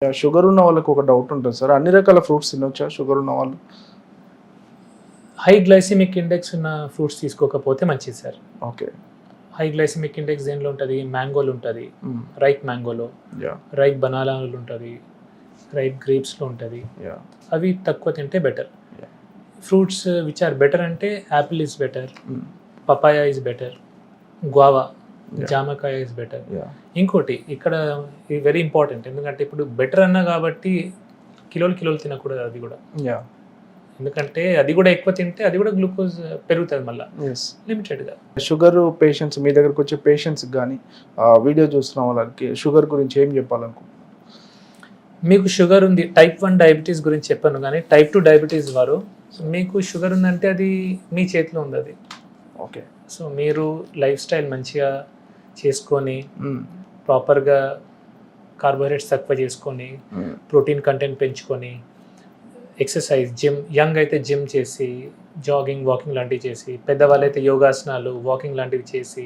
Sugar ఉన్న వాళ్ళకి ఒక డౌట్ ఉంటుంది సార్. అన్ని రకాల ఫ్రూట్స్ తినొచ్చా షుగర్ ఉన్న వాళ్ళు? హై గ్లైసెమిక్ ఇండెక్స్ ఉన్న ఫ్రూట్స్ తీసుకోకపోతే మంచిది sir. Okay. High glycemic index దేనిలో ఉంటుంది? మ్యాంగోలో ఉంటుంది, రైప్ మ్యాంగోలో, యాహ్! రైప్ బనానాలో ఉంటుంది, రైప్ గ్రేప్స్లో ఉంటుంది. యాహ్! అవి తక్కువ తింటే better. Yeah! Fruits which are better అంటే apple is better, papaya is better, guava, జామకాయ ఈజ్ బెటర్. యాహ్! ఇంకోటి ఇక్కడ ఇది వెరీ ఇంపార్టెంట్, ఎందుకంటే ఇప్పుడు బెటర్ అన్నా కాబట్టి కిలోలు తినకూడదు అది కూడా. యాహ్! ఎందుకంటే అది కూడా ఎక్కువ తింటే అది కూడా గ్లూకోజ్ పెరుగుతుంది మళ్ళీ యెస్. లిమిటెడ్గా. షుగర్ పేషెంట్స్ మీ దగ్గరకు వచ్చే పేషెంట్స్కి కానీ వీడియో చూస్తున్న వాళ్ళకి షుగర్ గురించి ఏం చెప్పాలనుకుంటున్నారు? మీకు షుగర్ ఉంది, టైప్ 1 డయాబెటీస్ గురించి చెప్పాను, కానీ టైప్ 2 డయాబెటీస్ వారు మీకు షుగర్ ఉందంటే అది మీ చేతిలో ఉంది అది. ఓకే. సో మీరు లైఫ్ స్టైల్ మంచిగా చేసుకొని ప్రాపర్గా కార్బోహైడ్రేట్స్ తక్కువ చేసుకొని ప్రోటీన్ కంటెంట్ పెంచుకొని ఎక్సర్సైజ్, జిమ్, యంగ్ అయితే జిమ్ చేసి జాగింగ్ వాకింగ్ లాంటివి చేసి, పెద్దవాళ్ళైతే యోగాసనాలు వాకింగ్ లాంటివి చేసి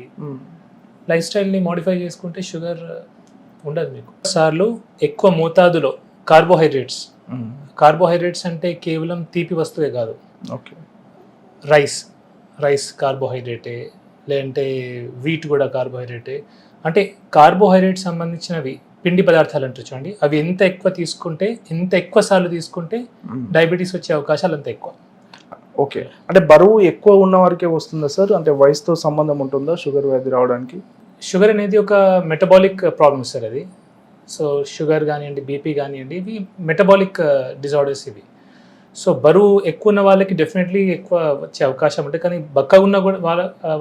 లైఫ్ స్టైల్ని మోడిఫై చేసుకుంటే షుగర్ ఉండదు మీకు. సార్లు ఎక్కువ మోతాదులో కార్బోహైడ్రేట్స్ అంటే కేవలం తీపి వస్తువే కాదు. ఓకే. రైస్ కార్బోహైడ్రేటే, లేదంటే వీట్ కూడా కార్బోహైడ్రేటే. అంటే కార్బోహైడ్రేట్ సంబంధించినవి పిండి పదార్థాలు అంటారు చూడండి, అవి ఎంత ఎక్కువ సార్లు తీసుకుంటే డయాబెటీస్ వచ్చే అవకాశాలు అంత ఎక్కువ. ఓకే. అంటే బరువు ఎక్కువ ఉన్న వారికే వస్తుందా సార్? అంటే వయసుతో సంబంధం ఉంటుందా షుగర్ వ్యాధి రావడానికి? షుగర్ అనేది ఒక మెటబాలిక్ ప్రాబ్లమ్ సార్ అది. సో షుగర్ కానివ్వండి, బీపీ కానివ్వండి, ఇవి మెటబాలిక్ డిజార్డర్స్ ఇవి. సో బరువు ఎక్కువ ఉన్న వాళ్ళకి డెఫినెట్లీ ఎక్కువ వచ్చే అవకాశం ఉంటుంది, కానీ బక్కగా ఉన్న కూడా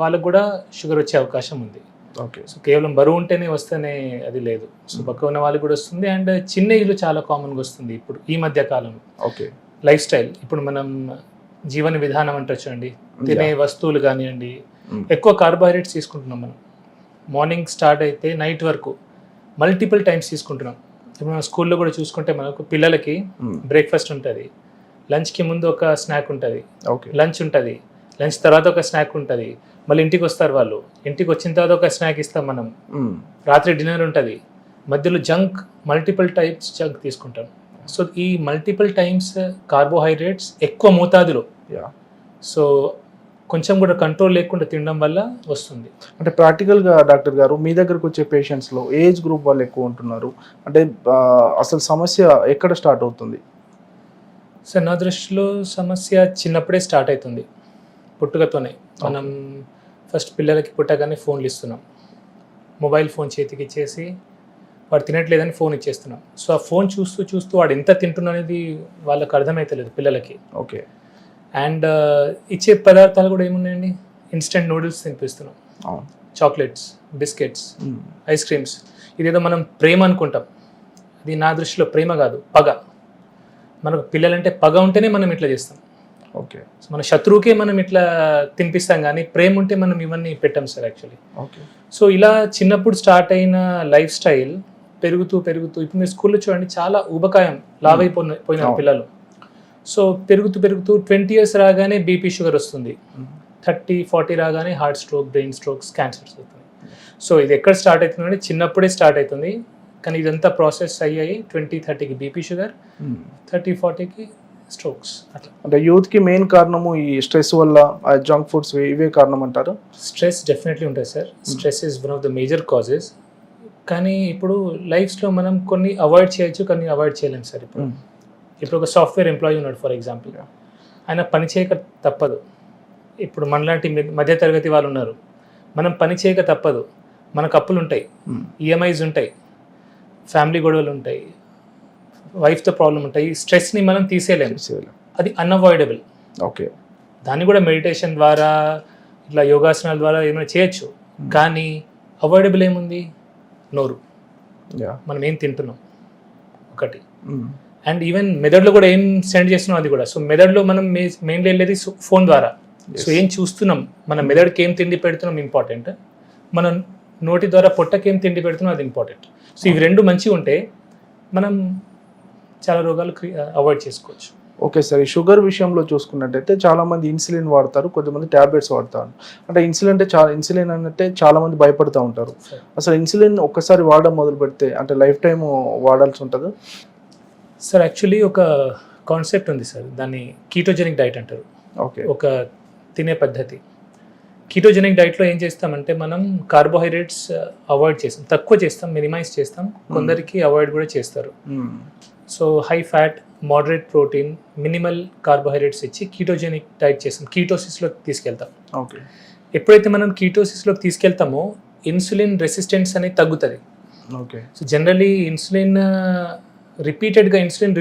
వాళ్ళకు కూడా షుగర్ వచ్చే అవకాశం ఉంది. ఓకే. సో కేవలం బరువు ఉంటేనే వస్తేనే అది లేదు. సో బక్క ఉన్న వాళ్ళకి కూడా వస్తుంది, అండ్ చిన్న ఏజ్లో చాలా కామన్గా వస్తుంది ఇప్పుడు ఈ మధ్య కాలం. ఓకే. లైఫ్ స్టైల్, ఇప్పుడు మనం జీవన విధానం అంటే చూడండి, తినే వస్తువులు కానివ్వండి, ఎక్కువ కార్బోహైడ్రేట్స్ తీసుకుంటున్నాం మనం. మార్నింగ్ స్టార్ట్ అయితే నైట్ వరకు మల్టిపుల్ టైమ్స్ తీసుకుంటున్నాం. ఇప్పుడు మనం స్కూల్లో కూడా చూసుకుంటే మనకు పిల్లలకి బ్రేక్ఫాస్ట్ ఉంటుంది, లంచ్కి ముందు ఒక స్నాక్ ఉంటుంది, లంచ్ ఉంటుంది, లంచ్ తర్వాత ఒక స్నాక్ ఉంటుంది, మళ్ళీ ఇంటికి వస్తారు వాళ్ళు, ఇంటికి వచ్చిన తర్వాత ఒక స్నాక్ ఇస్తాం మనం, రాత్రి డిన్నర్ ఉంటుంది, మధ్యలో జంక్, మల్టిపుల్ టైప్స్ జంక్ తీసుకుంటాం. సో ఈ మల్టిపుల్ టైమ్స్ కార్బోహైడ్రేట్స్ ఎక్కువ మోతాదులో, సో కొంచెం కూడా కంట్రోల్ లేకుండా తినడం వల్ల వస్తుంది. అంటే ప్రాక్టికల్గా డాక్టర్ గారు మీ దగ్గరకు వచ్చే పేషెంట్స్లో ఏజ్ గ్రూప్ వాళ్ళు ఎక్కువ ఉంటున్నారు, అంటే అసలు సమస్య ఎక్కడ స్టార్ట్ అవుతుంది? సార్ నా దృష్టిలో సమస్య చిన్నప్పుడే స్టార్ట్ అవుతుంది, పుట్టుకతోనే. మనం ఫస్ట్ పిల్లలకి పుట్టగానే ఫోన్లు ఇస్తున్నాం, మొబైల్ ఫోన్ చేతికి ఇచ్చేసి వాడు తినట్లేదని ఫోన్ ఇచ్చేస్తున్నాం. సో ఆ ఫోన్ చూస్తూ వాడు ఎంత తింటున్నా అనేది వాళ్ళకి అర్థమవుతలేదు పిల్లలకి. ఓకే. అండ్ ఇచ్చే పదార్థాలు కూడా ఏమున్నాయండి, ఇన్స్టెంట్ నూడిల్స్ తినిపిస్తున్నాం, చాక్లెట్స్, బిస్కెట్స్, ఐస్ క్రీమ్స్. ఇదేదో మనం ప్రేమ అనుకుంటాం, అది నా దృష్టిలో ప్రేమ కాదు, పగ. మనకు పిల్లలంటే పగ ఉంటేనే మనం ఇట్లా చేస్తాం. ఓకే. సో మన శత్రువుకే మనం ఇట్లా తినిపిస్తాం, కానీ ప్రేమ ఉంటే మనం ఇవన్నీ పెట్టాం సార్ యాక్చువల్లీ. ఓకే. సో ఇలా చిన్నప్పుడు స్టార్ట్ అయిన లైఫ్ స్టైల్ పెరుగుతూ ఇప్పుడు మీరు స్కూల్లో చూడండి చాలా ఊబకాయం, లావైపోయిన పిల్లలు. సో పెరుగుతూ 20 years రాగానే బీపీ షుగర్ వస్తుంది, 30-40 రాగానే heart stroke, brain strokes, cancers వస్తుంది. సో ఇది ఎక్కడ స్టార్ట్ అవుతుందంటే చిన్నప్పుడే స్టార్ట్ అవుతుంది, కానీ ఇదంతా ప్రాసెస్ అయ్యాయి 20-30కి బీపీ షుగర్, 30-40కి స్ట్రోక్స్. అట్లా అంటే యూత్కి మెయిన్ కారణము ఈ స్ట్రెస్ వల్ల, జంక్ ఫుడ్స్ ఇవే కారణం అంటారు? స్ట్రెస్ డెఫినెట్లీ ఉంటుంది sir, stress is one of the major causes. కానీ ఇప్పుడు లైఫ్స్లో మనం కొన్ని అవాయిడ్ చేయొచ్చు, కొన్ని అవాయిడ్ చేయలేము సార్. ఇప్పుడు ఒక సాఫ్ట్వేర్ ఎంప్లాయీ ఉన్నాడు ఫర్ ఎగ్జాంపుల్, ఆయన పని చేయక తప్పదు. ఇప్పుడు మనలాంటి మధ్యతరగతి వాళ్ళు ఉన్నారు, మనం పని చేయక తప్పదు, మనకు అప్పులు ఉంటాయి, ఈఎంఐస్ ఉంటాయి, ఫ్యామిలీ గొడవలు ఉంటాయి, వైఫ్తో ప్రాబ్లం ఉంటాయి. స్ట్రెస్ని మనం తీసేయలేము, అది అన్అవాయిడబుల్. ఓకే. దాన్ని కూడా మెడిటేషన్ ద్వారా, ఇట్లా యోగాసనాల ద్వారా ఏమైనా చేయొచ్చు, కానీ అవాయిడబుల్ ఏముంది? నోరు, మనం ఏం తింటున్నాం ఒకటి, అండ్ ఈవెన్ మెదడులో కూడా ఏం సెండ్ చేస్తున్నాం అది కూడా. సో మెదడులో మనం మెయిన్లీ వెళ్ళేది ఫోన్ ద్వారా. సో ఏం చూస్తున్నాం, మన మెదడుకి ఏం తిండి పెడుతున్నాం ఇంపార్టెంట్, మనం నోటి ద్వారా పొట్టకి ఏం తిండి పెడుతున్నాం అది ఇంపార్టెంట్. సో ఇవి రెండు మంచిగా ఉంటే మనం చాలా రోగాలు అవాయిడ్ చేసుకోవచ్చు. ఓకే సార్, ఈ షుగర్ విషయంలో చూసుకున్నట్టయితే చాలా మంది ఇన్సులిన్ వాడతారు, కొంతమంది టాబ్లెట్స్ వాడతారు. అంటే ఇన్సులిన్ అంటే చాలా మంది భయపడుతూ ఉంటారు. అసలు ఇన్సులిన్ ఒక్కసారి వాడడం మొదలు పెడితే అంటే లైఫ్ టైం వాడాల్సి ఉంటుంది సార్? యాక్చువల్లీ ఒక కాన్సెప్ట్ ఉంది సార్, దాన్ని కీటోజెనిక్ డైట్ అంటారు. ఓకే. ఒక తినే పద్ధతి. కీటోజెనిక్ డైట్లో ఏం చేస్తామంటే మనం కార్బోహైడ్రేట్స్ అవాయిడ్ చేస్తాం, తక్కువ చేస్తాం, మినిమైజ్ చేస్తాం. కొందరికి అవాయిడ్ కూడా చేస్తారు. So high fat, moderate protein, minimal carbohydrates ఇచ్చి కీటోజెనిక్ డైట్ చేస్తాం, కీటోసిస్లోకి తీసుకెళ్తాం. ఓకే. ఎప్పుడైతే మనం కీటోసిస్లోకి తీసుకెళ్తామో ఇన్సులిన్ రెసిస్టెన్స్ అనేది తగ్గుతుంది. ఓకే. సో జనరలీ ఇన్సులిన్ రిపీటెడ్గా ఇన్సులిన్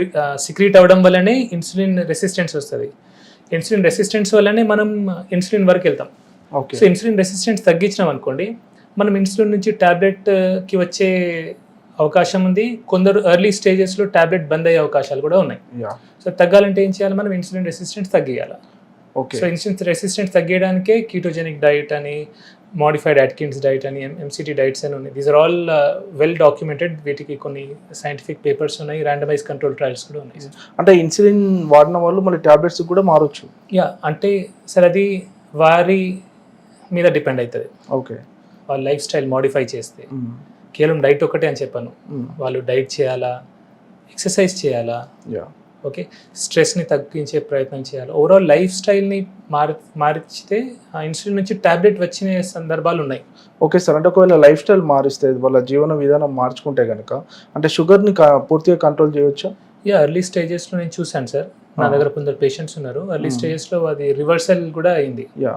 సిక్రీట్ అవ్వడం వల్లనే ఇన్సులిన్ రెసిస్టెన్స్ వస్తుంది. ఇన్సులిన్ రెసిస్టెన్స్ వల్లనే మనం ఇన్సులిన్ వరకు వెళ్తాం. ఓకే. సో ఇన్సులిన్ రెసిస్టెన్స్ తగ్గించినాం అనుకోండి, మనం ఇన్సులిన్ నుంచి ట్యాబ్లెట్కి వచ్చే అవకాశం ఉంది. కొందరు ఎర్లీ స్టేజెస్లో ట్యాబ్లెట్ బంద్ అయ్యే అవకాశాలు కూడా ఉన్నాయి. సో తగ్గాలంటే ఏం చేయాలి? మనం ఇన్సులిన్ రెసిస్టెన్స్ తగ్గియాలి. ఓకే. సో ఇన్సులిన్ రెసిస్టెన్స్ తగ్గించడానికే కీటోజెనిక్ డైట్ అని, మోడిఫైడ్ అట్కిన్స్ డైట్ అని, ఎంసిటీ డైట్స్ అని ఉన్నాయి. These are all well documented. వీటికి కొన్ని సైంటిఫిక్ పేపర్స్ ఉన్నాయి, ర్యాండమైజ్ కంట్రోల్ ట్రయల్స్ కూడా ఉన్నాయి. అంటే ఇన్సులిన్ వాడిన వాళ్ళు మళ్ళీ ట్యాబ్లెట్స్ కూడా మారొచ్చు. యా, అంటే సార్ అది వారి మీద డిపెండ్ అవుతుంది. ఓకే. వాళ్ళ లైఫ్ స్టైల్ మోడిఫై చేస్తే. కేవలం డైట్ ఒకటే అని చెప్పాను. వాళ్ళు డైట్ చేయాలా, ఎక్సర్సైజ్ చేయాలా, ఓకే, స్ట్రెస్ని తగ్గించే ప్రయత్నం చేయాలి. ఓవరాల్ లైఫ్ స్టైల్ని మార్చితే ఆ ఇన్సులిన్ నుంచి ట్యాబ్లెట్ వచ్చిన సందర్భాలు ఉన్నాయి. ఓకే సార్, అంటే ఒకవేళ లైఫ్ స్టైల్ మారిస్తే, వాళ్ళ జీవన విధానం మార్చుకుంటే కనుక అంటే షుగర్ని పూర్తిగా కంట్రోల్ చేయవచ్చా? యా, ఎర్లీ స్టేజెస్లో నేను చూశాను సార్. నా దగ్గర కొందరు పేషెంట్స్ ఉన్నారు, ఎర్లీ స్టేజెస్లో అది రివర్సల్ కూడా అయింది. Yeah.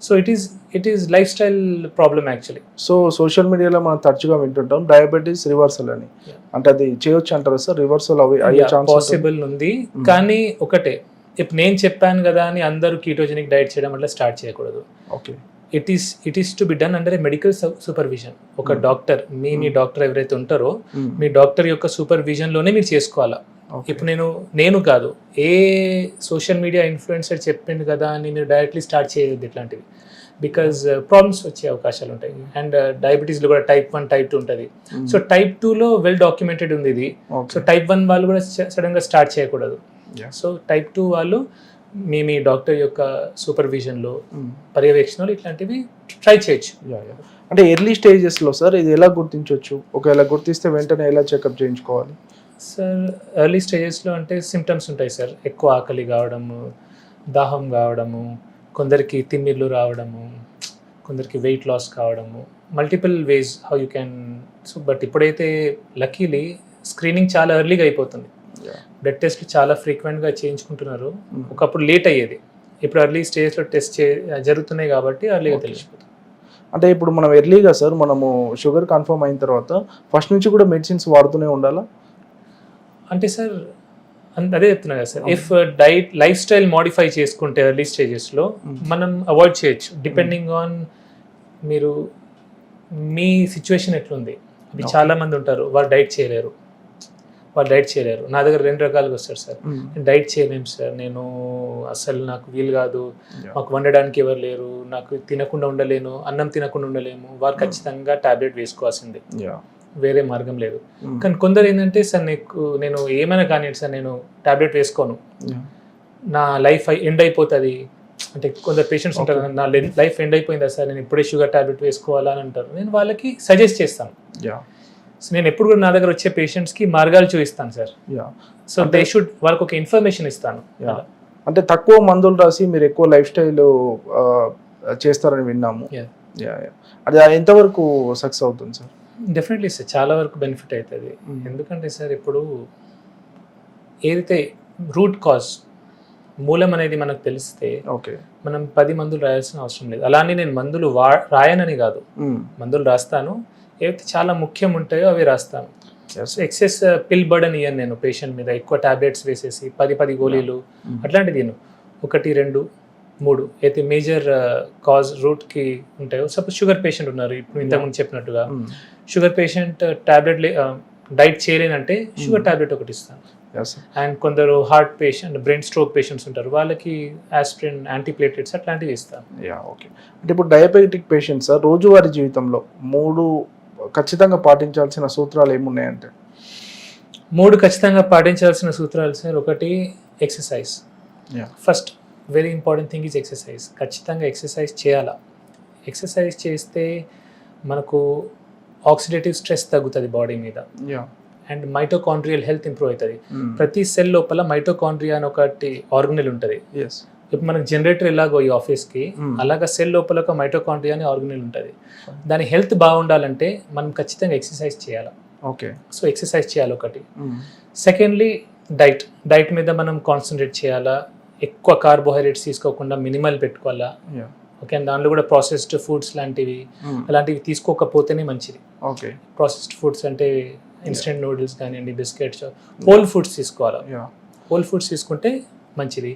So it is life style problem actually. So social మీడియాలో మనం తరచుగా వింటుంటాం డయాబెటీస్ రివర్సల్ అని. అంటే అది చేయొచ్చు అంటారా సార్? రివర్సల్ అయ్యే ఛాన్స్ పాసిబుల్ ఉంది, కానీ ఒకటే, ఇప్పుడు నేను చెప్పాను కదా అని అందరూ కీటోజెనిక్ డైట్ చేయడం వల్ల స్టార్ట్ చేయకూడదు. Okay. It is to be done under A medical supervision. ఒక డాక్టర్, మీ డాక్టర్ ఎవరైతే ఉంటారో మీ డాక్టర్ యొక్క సూపర్విజన్లోనే మీరు చేసుకోవాలా. ఇప్పుడు నేను కాదు, ఏ సోషల్ మీడియా ఇన్ఫ్లుయెన్సర్ చెప్పింది కదా అని మీరు డైరెక్ట్లీ స్టార్ట్ చేయొద్దు ఇట్లాంటివి. బికాజ్ ప్రాబ్లమ్స్ వచ్చే అవకాశాలు ఉంటాయి. అండ్ డయాబెటీస్లో కూడా టైప్ 1, టైప్ 2 ఉంటుంది. సో టైప్ 2లో వెల్ డాక్యుమెంటెడ్ ఉంది ఇది. సో టైప్ 1 వాళ్ళు కూడా సడన్గా స్టార్ట్ చేయకూడదు. సో టైప్ 2 వాళ్ళు మీ డాక్టర్ యొక్క సూపర్విజన్లో, పర్యవేక్షణలో ఇట్లాంటివి ట్రై చేయొచ్చు. అంటే ఎర్లీ స్టేజెస్లో సార్ ఇది ఎలా గుర్తించవచ్చు? ఒకవేళ గుర్తిస్తే వెంటనే ఎలా చెకప్ చేయించుకోవాలి? సార్ ఎర్లీ స్టేజెస్లో అంటే సిమ్టమ్స్ ఉంటాయి సార్. ఎక్కువ ఆకలి కావడము, దాహం కావడము, కొందరికి తిమ్మిర్లు రావడము, కొందరికి వెయిట్ లాస్ కావడము, multiple ways how you can. So but ఇప్పుడైతే లక్కీలీ స్క్రీనింగ్ చాలా ఎర్లీగా అయిపోతుంది. బ్లడ్ టెస్ట్లు చాలా ఫ్రీక్వెంట్గా చేయించుకుంటున్నారు. ఒకప్పుడు లేట్ అయ్యేది, ఇప్పుడు ఎర్లీ స్టేజ్లో టెస్ట్ జరుగుతున్నాయి కాబట్టి ఎర్లీగా తెలిసిపోతుంది. అంటే ఇప్పుడు మనం ఎర్లీగా సార్ మనము షుగర్ కన్ఫర్మ్ అయిన తర్వాత ఫస్ట్ నుంచి కూడా మెడిసిన్స్ వాడుతూనే ఉండాలా? అంటే సార్ అదే చెప్తున్నా కదా sir, if life style modify చేసుకుంటే ఎర్లీ స్టేజెస్లో మనం అవాయిడ్ చేయొచ్చు. డిపెండింగ్ ఆన్ మీ సిచ్యువేషన్ ఎట్లుంది. అది చాలా మంది ఉంటారు వాళ్ళు డైట్ చేయలేరు. నా దగ్గర 2 రకాలుగా వస్తారు సార్. డైట్ చేయలేము సార్, నేను అసలు నాకు వీలు కాదు, మాకు వండడానికి ఎవరు లేరు, నాకు తినకుండా ఉండలేను, అన్నం తినకుండా ఉండలేము. వారు ఖచ్చితంగా టాబ్లెట్ వేసుకోవాల్సిందే, వేరే మార్గం లేదు. కానీ కొందరు ఏంటంటే సార్ నేను ఏమైనా కానీ సార్ నేను టాబ్లెట్ వేసుకోను, నా లైఫ్ ఎండ్ అయిపోతుంది అంటే కొందరు పేషెంట్స్ ఉంటారు, నా లైఫ్ ఎండ్ అయిపోయిందా సార్, నేను ఇప్పుడే షుగర్ టాబ్లెట్ వేసుకోవాలా అని అంటారు. నేను వాళ్ళకి సజెస్ట్ చేస్తాను. సో నేను ఎప్పుడు కూడా నా దగ్గర వచ్చే పేషెంట్స్కి మార్గాలు చూపిస్తాను సార్. సో దే షుడ్, వాళ్ళకి ఒక ఇన్ఫర్మేషన్ ఇస్తాను. అంటే తక్కువ మందులు రాసి మీరు ఎక్కువ లైఫ్ స్టైల్ చేస్తారని విన్నాము. అది ఎంతవరకు సక్సెస్ అవుతుంది సార్? డెఫినెట్లీ సార్, చాలా వరకు బెనిఫిట్ అవుతుంది. ఎందుకంటే సార్ ఇప్పుడు ఏదైతే రూట్ కాజ్, మూలం అనేది మనకు తెలిస్తే మనం 10 మందులు రాయాల్సిన అవసరం లేదు. అలానే నేను మందులు రాయనని కాదు, మందులు రాస్తాను, ఏవైతే చాలా ముఖ్యం ఉంటాయో అవి రాస్తాను. ఎక్సెస్ పిల్ బర్డన్ ఇయ్యను నేను పేషెంట్ మీద, ఎక్కువ టాబ్లెట్స్ వేసేసి 10 గోళీలు అట్లాంటిది 1, 2, 3 అయితే మేజర్ కాజ్ రూట్కి ఉంటాయో. సపోజ్ షుగర్ పేషెంట్ ఉన్నారు, ఇప్పుడు ఇంతకుముందు చెప్పినట్టుగా షుగర్ పేషెంట్ టాబ్లెట్ డైట్ చేయలేనంటే షుగర్ టాబ్లెట్ ఒకటి ఇస్తాను. అండ్ కొందరు heart patient, brain stroke patients ఉంటారు, వాళ్ళకి ఆస్పిరిన్, యాంటీప్లేటెట్స్ అట్లాంటివి ఇస్తాను. ఓకే. అంటే ఇప్పుడు డయాబెటిక్ పేషెంట్స్ రోజువారీ జీవితంలో 3 ఖచ్చితంగా పాటించాల్సిన సూత్రాలు ఏమున్నాయంటే? 3 ఖచ్చితంగా పాటించాల్సిన సూత్రాలు సార్. ఒకటి, exercise. Yeah first very important thing is exercise. ఖచ్చితంగా ఎక్సర్సైజ్ చేయాలా. ఎక్సర్సైజ్ చేస్తే మనకు ఆక్సిడేటివ్ స్ట్రెస్ తగ్గుతుంది బాడీ మీద yeah and mitochondrial health improve అవుతుంది. ప్రతి సెల్ లోపల మైటోకాండ్రియా అని ఒకటి ఆర్గనెల్ ఉంటుంది. ఎస్ ఇప్పుడు మనకు జనరేటర్ ఎలాగో ఈ ఆఫీస్కి అలాగా సెల్ లోపల ఒక మైటోకాండ్రియా అని ఆర్గనెల్ ఉంటుంది. దాని హెల్త్ బాగుండాలంటే మనం ఖచ్చితంగా ఎక్సర్సైజ్ చేయాలి. ఓకే సో ఎక్సర్సైజ్ చేయాలి ఒకటి. సెకండ్లీ డైట్ మీద మనం కాన్సన్ట్రేట్ చేయాలా. ఎక్కువ కార్బోహైడ్రేట్స్ తీసుకోకుండా మినిమల్ పెట్టుకోవాలా. యా ఓకే అండ్ దాంట్లో కూడా ప్రాసెస్డ్ ఫుడ్స్ లాంటివి అలాంటివి తీసుకోకపోతేనే మంచిది. ఓకే ప్రాసెస్డ్ ఫుడ్స్ అంటే ఇన్స్టెంట్ నూడిల్స్ కానివ్వండి, బిస్కెట్స్, హోల్ ఫుడ్స్ తీసుకోవాలి. యా హోల్ ఫుడ్స్ తీసుకుంటే మంచిది.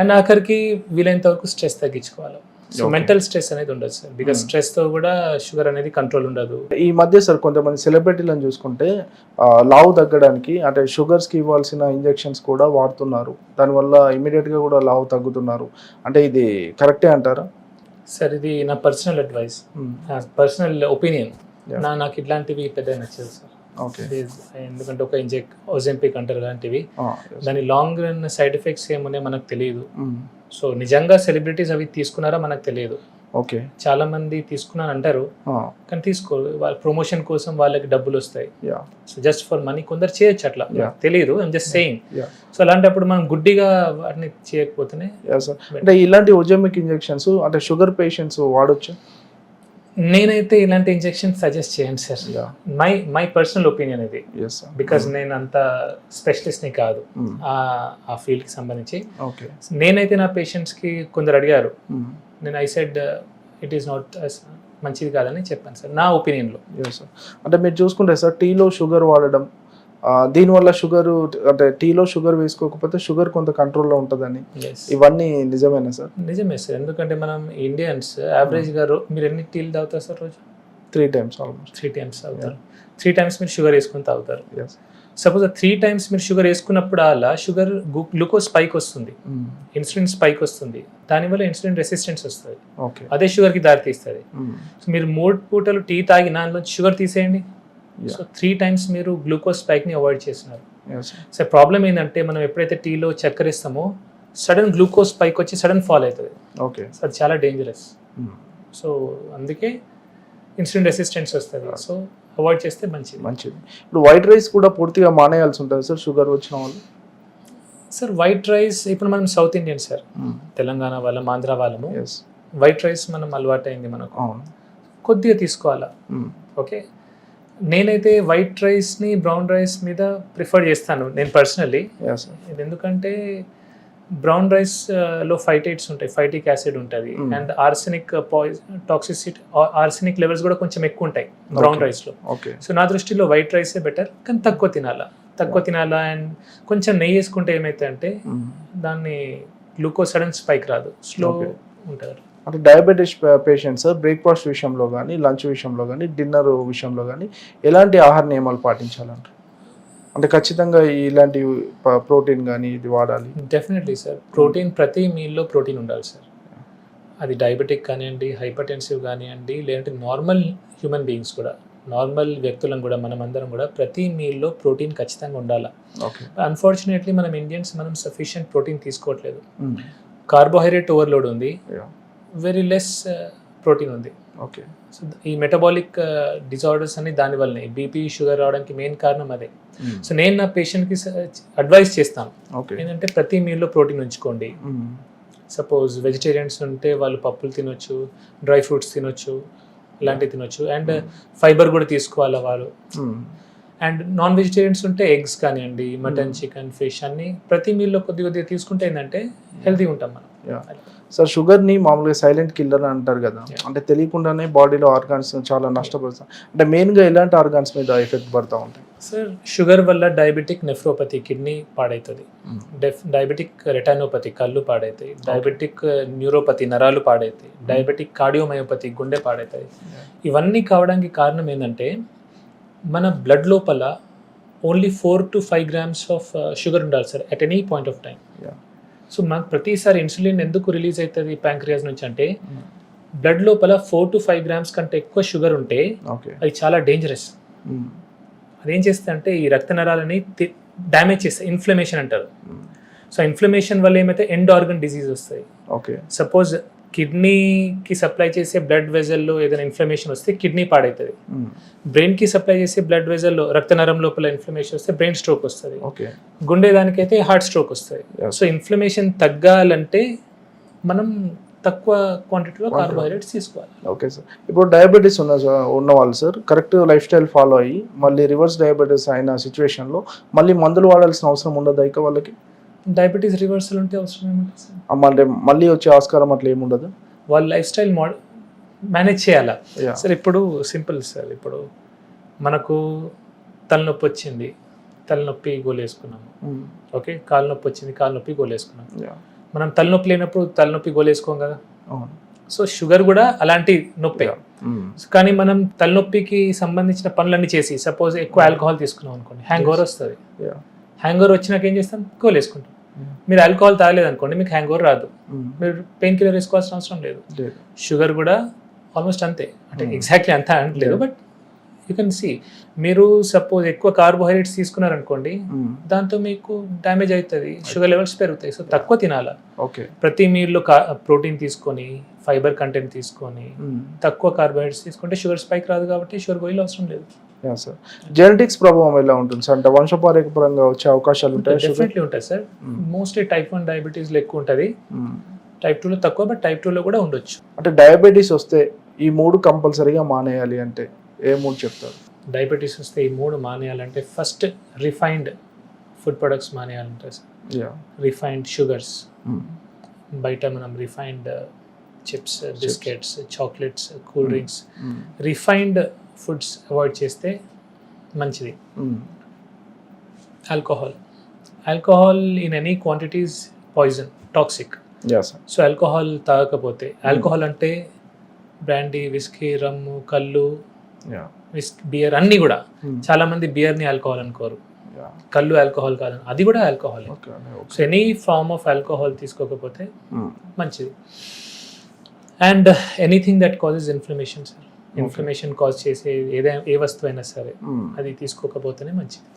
అండ్ ఆఖరికి వీలైనంత వరకు స్ట్రెస్ తగ్గించుకోవాలి. సో మెంటల్ స్ట్రెస్ అనేది ఉండదు సార్, బికాస్ స్ట్రెస్తో కూడా షుగర్ అనేది కంట్రోల్ ఉండదు. ఈ మధ్య సార్ కొంతమంది సెలబ్రిటీలను చూసుకుంటే లావు తగ్గడానికి అంటే షుగర్స్కి ఇవ్వాల్సిన ఇంజెక్షన్స్ కూడా వాడుతున్నారు. దానివల్ల ఇమీడియట్గా కూడా లావు తగ్గుతున్నారు. అంటే ఇది కరెక్టే అంటారా? సార్ ఇది నా పర్సనల్ అడ్వైస్, నా పర్సనల్ ఒపీనియన్. నాకు ఇట్లాంటివి పెద్ద నచ్చదు సార్. ఓకే ఎందుకంటే ఒక ఓజెంపిక్ అంటారు అలాంటివి, దాని లాంగ్ రన్ సైడ్ ఎఫెక్ట్స్ ఏమున్నాయో మనకు తెలియదు. సో నిజంగా సెలబ్రిటీస్ అవి తీసుకున్నారా మనకు తెలియదు. ఓకే చాలా మంది తీసుకున్నాను అంటారు కానీ తీసుకోరు. వాళ్ళ ప్రమోషన్ కోసం వాళ్ళకి డబ్బులు వస్తాయి. సో జస్ట్ ఫర్ మనీ కొందరు చేయొచ్చు, అట్లా తెలియదు. I'm just saying. సో అలాంటప్పుడు మనం గుడ్డిగా వాటిని చేయకపోతేనే. అంటే ఇలాంటి ఓజెమిక్ ఇంజెక్షన్స్ అంటే షుగర్ పేషెంట్స్ వాడొచ్చు? నేనైతే ఇలాంటి ఇంజెక్షన్ సజెస్ట్ చేయండి సార్. మై పర్సనల్ ఒపీనియన్ ఇది, బికాజ్ నేను అంత స్పెషలిస్ట్ని కాదు ఆ ఫీల్డ్కి సంబంధించి. నేనైతే నా పేషెంట్స్కి కొందరు అడిగారు, నేను I said it is not మంచిది కాదని చెప్పాను సార్, నా ఒపీనియన్లో. అంటే మీరు చూసుకుంటే సార్ టీలో షుగర్ వాడడం, దీనివల్ల షుగర్ అంటే టీలో షుగర్ వేసుకోకపోతే షుగర్ కొంత కంట్రోల్లో ఉంటుందని, ఇవన్నీ నిజమేనా సార్? నిజమే సార్. ఎందుకంటే మనం ఇండియన్స్ యావరేజ్గా మీరు ఎన్ని టీలు తాగుతారు సార్ రోజు? 3 times ఆల్మోస్ట్. 3 times తాగుతారు. 3 times మీరు షుగర్ వేసుకొని తాగుతారు. సపోజ్ 3 times మీరు షుగర్ వేసుకున్నప్పుడు అలా షుగర్ గ్లూకోజ్ స్పైక్ వస్తుంది, ఇన్సులిన్ స్పైక్ వస్తుంది. దానివల్ల ఇన్సులిన్ రెసిస్టెన్స్ వస్తుంది, అదే షుగర్కి దారి తీస్తుంది. సో మీరు 3 పూటలు టీ తాగి దానిలో షుగర్ తీసేయండి. సో 3 times మీరు గ్లూకోజ్ స్పైక్ని అవాయిడ్ చేస్తున్నారు. సో ప్రాబ్లం ఏంటంటే మనం ఎప్పుడైతే టీలో చక్కెర ఇస్తామో సడన్ గ్లూకోజ్ స్పైక్ వచ్చి సడన్ ఫాల్ అవుతుంది. ఓకే సో అది చాలా డేంజరస్. సో అందుకే ఇన్సులిన్ రెసిస్టెన్స్ వస్తుంది. సో అవాయిడ్ చేస్తే మంచిది. ఇప్పుడు వైట్ రైస్ కూడా పూర్తిగా మానేయాల్సి ఉంటుంది సార్ షుగర్ వచ్చిన వాళ్ళు? సార్ వైట్ రైస్ ఇప్పుడు మనం సౌత్ ఇండియన్ సార్, తెలంగాణ వాళ్ళం, ఆంధ్ర వాళ్ళము, వైట్ రైస్ మనం అలవాటైంది మనకు, కొద్దిగా తీసుకోవాలా. ఓకే నేనైతే వైట్ రైస్ని బ్రౌన్ రైస్ మీద ప్రిఫర్ చేస్తాను నేను పర్సనల్లీ. ఎందుకంటే బ్రౌన్ రైస్లో ఫైటేట్స్ ఉంటాయి, ఫైటిక్ యాసిడ్ ఉంటుంది, and arsenic toxicity, arsenic levels కూడా కొంచెం ఎక్కువ ఉంటాయి బ్రౌన్ రైస్లో. సో నా దృష్టిలో వైట్ రైసే బెటర్, కానీ తక్కువ తినాలా. అండ్ కొంచెం నెయ్యి వేసుకుంటే ఏమైతే అంటే దాన్ని గ్లూకోజ్ సడన్ స్పైక్ రాదు, స్లో ఉంటుంది. అంటే డయాబెటీస్ పేషెంట్స్ బ్రేక్ఫాస్ట్ విషయంలో కానీ, లంచ్ విషయంలో కానీ, డిన్నర్ విషయంలో కానీ ఎలాంటి ఆహార నియమాలు పాటించాలంటారు? అంటే ఖచ్చితంగా ఇలాంటి ప్రోటీన్ కానీ ఇది వాడాలి? డెఫినెట్లీ సార్, ప్రోటీన్ ప్రతి మీల్లో ప్రోటీన్ ఉండాలి సార్. అది డయాబెటిక్ కానివ్వండి, హైపర్టెన్సివ్ కానివ్వండి, లేదంటే నార్మల్ హ్యూమన్ బీయింగ్స్ కూడా, నార్మల్ వ్యక్తులను కూడా, మనం అందరం కూడా ప్రతి మీల్లో ప్రోటీన్ ఖచ్చితంగా ఉండాలి. అన్ఫార్చునేట్లీ మనం ఇండియన్స్ సఫిషియంట్ ప్రోటీన్ తీసుకోవట్లేదు. కార్బోహైడ్రేట్ ఓవర్లోడ్ ఉంది, వెరీ లెస్ ప్రోటీన్ ఉంది. ఓకే సో ఈ మెటబాలిక్ డిజార్డర్స్ అన్ని దానివల్లనే, బీపీ, షుగర్ రావడానికి మెయిన్ కారణం అదే. సో నేను నా పేషెంట్కి అడ్వైస్ చేస్తాను ఏంటంటే ప్రతి మీల్లో ప్రోటీన్ ఉంచుకోండి. సపోజ్ వెజిటేరియన్స్ ఉంటే వాళ్ళు పప్పులు తినొచ్చు, డ్రై ఫ్రూట్స్ తినొచ్చు, ఇలాంటివి తినొచ్చు, అండ్ ఫైబర్ కూడా తీసుకోవాలి వాళ్ళు. అండ్ నాన్ వెజిటేరియన్స్ ఉంటే ఎగ్స్ కానివ్వండి, మటన్, చికెన్, ఫిష్ అన్ని ప్రతి మీల్లో కొద్దిగా తీసుకుంటే ఏంటంటే హెల్తీ ఉంటాం మనం. సార్ షుగర్ని మామూలుగా సైలెంట్ కిల్లర్ అంటారు కదా, అంటే తెలియకుండానే బాడీలో ఆర్గాన్స్ చాలా నష్టపరుస్తాం. అంటే మెయిన్గా ఎలాంటి ఆర్గాన్స్ మీద ఎఫెక్ట్ పడుతూ ఉంటాయి సార్? షుగర్ వల్ల డయాబెటిక్ నెఫ్రోపతి, కిడ్నీ పాడవుతుంది, డయాబెటిక్ రెటానోపతి, కళ్ళు పాడవుతాయి, డయాబెటిక్ న్యూరోపతి, నరాలు పాడవుతాయి, డయాబెటిక్ కార్డియోమయోపతి, గుండె పాడవుతాయి. ఇవన్నీ కావడానికి కారణం ఏంటంటే మన బ్లడ్ లోపల only 4 to 5 grams of sugar ఉండాలి sir at any point of time. So మనకు ప్రతిసారి ఇన్సులిన్ ఎందుకు రిలీజ్ అవుతుంది ప్యాంక్రియాస్ నుంచి అంటే బ్లడ్ లోపల 4 to 5 grams కంటే ఎక్కువ షుగర్ ఉంటే అది చాలా డేంజరస్. అదేం చేస్తే అంటే ఈ రక్త నరాలని డ్యామేజ్ చేస్తాయి, ఇన్ఫ్లమేషన్ అంటారు. సో ఇన్ఫ్లమేషన్ వల్ల ఏమైతే ఎండ్ ఆర్గన్ డిసీజ్ వస్తాయి. ఓకే. సపోజ్ కిడ్నీకి సప్లై చేసే బ్లడ్ వెజల్లో ఏదైనా ఇన్ఫ్లమేషన్ వస్తే కిడ్నీ పాడవుతుంది. బ్రెయిన్కి సప్లై చేసే బ్లడ్ వెజల్లో రక్తనరం లోపల ఇన్ఫ్లమేషన్ వస్తే బ్రెయిన్ స్ట్రోక్ వస్తుంది. ఓకే. గుండె దానికైతే హార్ట్ స్ట్రోక్ వస్తుంది. సో ఇన్ఫ్లమేషన్ తగ్గాలంటే మనం తక్కువ క్వాంటిటీలో కార్బోహైడ్రేట్స్ తీసుకోవాలి. Okay sir. ఇప్పుడు డయాబెటీస్ ఉన్న వాళ్ళు sir correct life style follow అయ్యి మళ్ళీ రివర్స్ డయాబెటీస్ అయిన సిచ్యువేషన్లో మళ్ళీ మందులు వాడాల్సిన అవసరం ఉండదు ఇక వాళ్ళకి? డయాబెటీస్ రివర్సల్ ఉంటే అవసరం ఏముంటుంది సార్? అంటే మళ్ళీ వచ్చే ఆస్కారం అట్లా ఏముండదు? వాళ్ళ లైఫ్ స్టైల్ మేనేజ్ చేయాలా సార్? ఇప్పుడు సింపుల్ సార్, ఇప్పుడు మనకు తలనొప్పి వచ్చింది, తలనొప్పి గోలేసుకున్నాము. ఓకే, కాలు నొప్పి వచ్చింది, కాలు నొప్పి గోలేసుకున్నాము. మనం తలనొప్పి లేనప్పుడు తలనొప్పి గోలేసుకోం కదా. సో షుగర్ కూడా అలాంటి నొప్పి. కానీ మనం తలనొప్పికి సంబంధించిన పనులన్నీ చేసి సపోజ్ ఎక్కువ ఆల్కహాల్ తీసుకున్నాం అనుకోండి, హ్యాంగ్ ఓవర్ వస్తుంది. హ్యాంగ్ ఓవర్ వచ్చినాక ఏం చేస్తాం? గోలేసుకుంటాం. మీరు ఆల్కహాల్ తాగలేదు అనుకోండి, మీకు హ్యాంగ్ ఓవర్ రాదు, మీరు పెయిన్ కిల్లర్ వేసుకోవాల్సిన అవసరం లేదు. షుగర్ కూడా ఆల్మోస్ట్ అంతే, అంటే ఎగ్జాక్ట్లీ అంతా అనట్లేదు, బట్ యూ కెన్ సీ. మీరు సపోజ్ ఎక్కువ కార్బోహైడ్రేట్స్ తీసుకున్నారనుకోండి, దాంతో మీకు డ్యామేజ్ అవుతుంది, షుగర్ లెవెల్స్ పెరుగుతాయి. సో తక్కువ తినాలా. ఓకే. ప్రతి మీల్లో ప్రోటీన్ తీసుకొని, ఫైబర్ కంటెంట్ తీసుకొని, తక్కువ కార్బోహైడ్రేట్స్ తీసుకుంటే షుగర్ స్పైక్ రాదు, కాబట్టి షుగర్ గోయిల్ అవసరం లేదు. సార్ జెనెటిక్స్ ప్రభావం ఎలా ఉంటుంది సార్? అంటే వంశపారంపర్యంగా వచ్చే అవకాశాలు ఉంటాయి? డెఫినెట్లీ ఉంటాయి సార్. మోస్ట్లీ టైప్ 1 డయాబెటీస్లో ఎక్కువ ఉంటుంది, టైప్ 2లో తక్కువ, బట్ టైప్ 2లో కూడా ఉండొచ్చు. అంటే డయాబెటీస్ వస్తే ఈ 3 కంపల్సరీగా మానేయాలి అంటే ఏ 3 చెప్తారు? డయాబెటీస్ వస్తే ఈ 3 మానేయాలంటే ఫస్ట్ రిఫైన్డ్ ఫుడ్ ప్రొడక్ట్స్ మానేయాలంటే సార్. రిఫైన్డ్ షుగర్స్, బయట మనం refined chips, biscuits, chocolates, cool drinks, refined foods avoid చేస్తే మంచిది. Alcohol in any quantities poison, toxic. So alcohol తాగకపోతే, ఆల్కహాల్ అంటే బ్రాండీ, విస్కీ, రమ్ము, కళ్ళు, బియర్ అన్నీ కూడా. చాలా మంది బియర్ని ఆల్కహాల్ అనుకోరు, కళ్ళు ఆల్కహాల్ కాదు, అది కూడా alcohol. So any form of alcohol తీసుకోకపోతే మంచిది. And anything that causes inflammation sir, inflammation cause చేసే ఏ వస్తువు అయినా సరే అది తీసుకోకపోతేనే మంచిది.